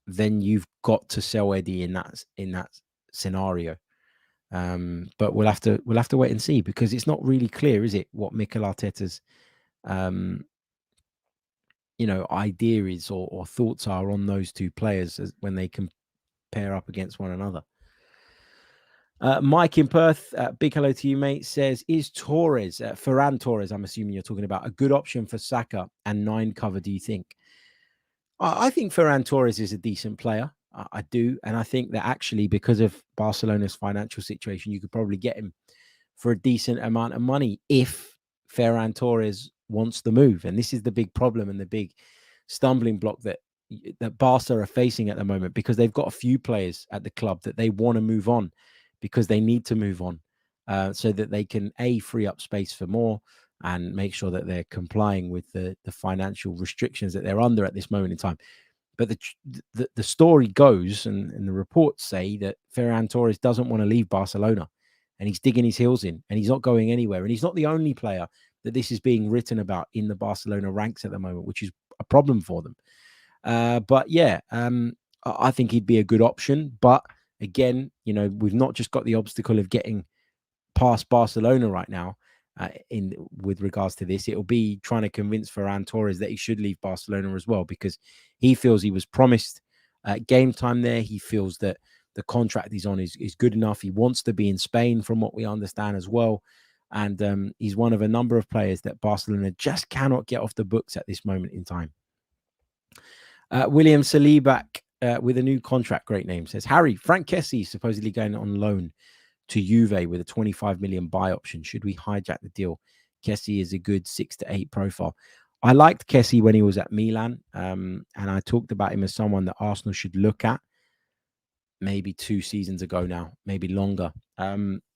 you've got to sell Eddie in that scenario. But we'll have to wait and see, because it's not really clear, is it, what Mikel Arteta's idea is or thoughts are on those 2 players when they compare up against one another. Mike in Perth, big hello to you, mate, says, is Torres, Ferran Torres, I'm assuming you're talking about, a good option for Saka and 9 cover, do you think? I think Ferran Torres is a decent player. I do. And I think that actually, because of Barcelona's financial situation, you could probably get him for a decent amount of money if Ferran Torres wants the move. And this is the big problem and the big stumbling block that Barca are facing at the moment, because they've got a few players at the club that they want to move on, because they need to move on so that they can free up space for more and make sure that they're complying with the financial restrictions that they're under at this moment in time. But the story goes, and the reports say, that Ferran Torres doesn't want to leave Barcelona, and he's digging his heels in, and he's not going anywhere. And he's not the only player that this is being written about in the Barcelona ranks at the moment, which is a problem for them. But yeah, I think he'd be a good option. But again, you know, we've not just got the obstacle of getting past Barcelona right now. With regards to this, it'll be trying to convince Ferran Torres that he should leave Barcelona as well, because he feels he was promised game time there. He feels that the contract he's on is good enough. He wants to be in Spain, from what we understand as well. And he's one of a number of players that Barcelona just cannot get off the books at this moment in time. William Salibak with a new contract, great name, says, Harry, Frank Kessie supposedly going on loan to Juve with a 25 million buy option. Should we hijack the deal? Kessie is a good 6 to 8 profile. I liked Kessie when he was at Milan, and I talked about him as someone that Arsenal should look at maybe 2 seasons ago now, maybe longer.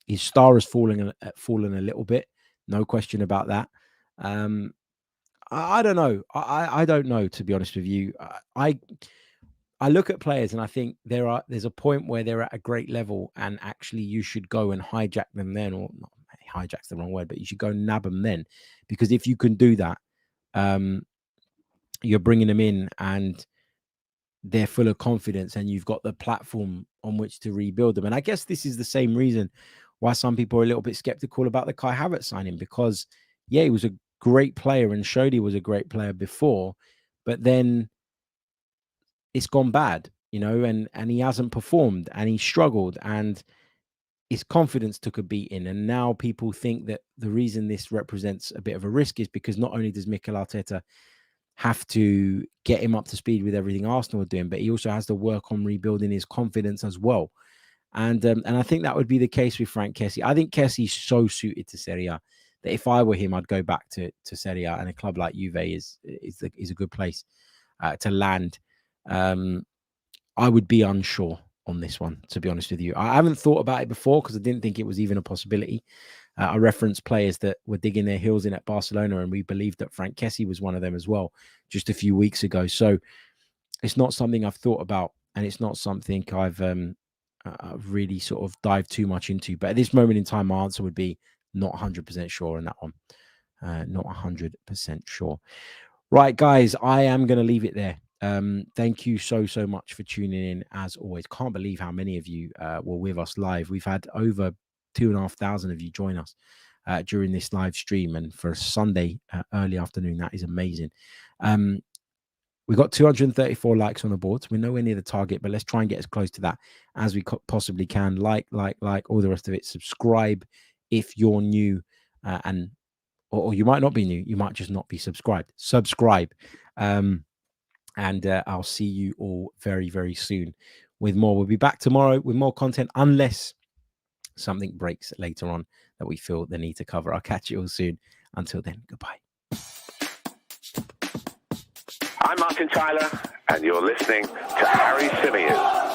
His star has fallen a little bit, no question about that. I don't know. I don't know, to be honest with you. I look at players and I think there's a point where they're at a great level, and actually you should go and hijack them then, or not, hijack's the wrong word, but you should go and nab them then, because if you can do that, you're bringing them in and they're full of confidence, and you've got the platform on which to rebuild them. And I guess this is the same reason why some people are a little bit skeptical about the Kai Havertz signing, because yeah, he was a great player and showed he was a great player before, but then it's gone bad, you know, and he hasn't performed, and he struggled, and his confidence took a beating. And now people think that the reason this represents a bit of a risk is because not only does Mikel Arteta have to get him up to speed with everything Arsenal are doing, but he also has to work on rebuilding his confidence as well. And I think that would be the case with Frank Kessie. I think Kessie's so suited to Serie A that if I were him, I'd go back to Serie A, and a club like Juve is a good place to land. I would be unsure on this one, to be honest with you. I haven't thought about it before because I didn't think it was even a possibility. I referenced players that were digging their heels in at Barcelona, and we believed that Frank Kessie was one of them as well just a few weeks ago. So it's not something I've thought about, and it's not something I've really sort of dived too much into. But at this moment in time, my answer would be not 100% sure on that one. Not 100% sure. Right, guys, I am going to leave it there. Thank you so much for tuning in. As always, can't believe how many of you were with us live. We've had over 2,500 of you join us during this live stream, and for a Sunday early afternoon, that is amazing. We got 234 likes on the board, so we're nowhere near the target, but let's try and get as close to that as we possibly can. Like all the rest of it. Subscribe if you're new, or you might not be new. You might just not be subscribed. Subscribe. And I'll see you all very, very soon with more. We'll be back tomorrow with more content, unless something breaks later on that we feel the need to cover. I'll catch you all soon. Until then, goodbye. I'm Martin Tyler, and you're listening to Harry Symeou.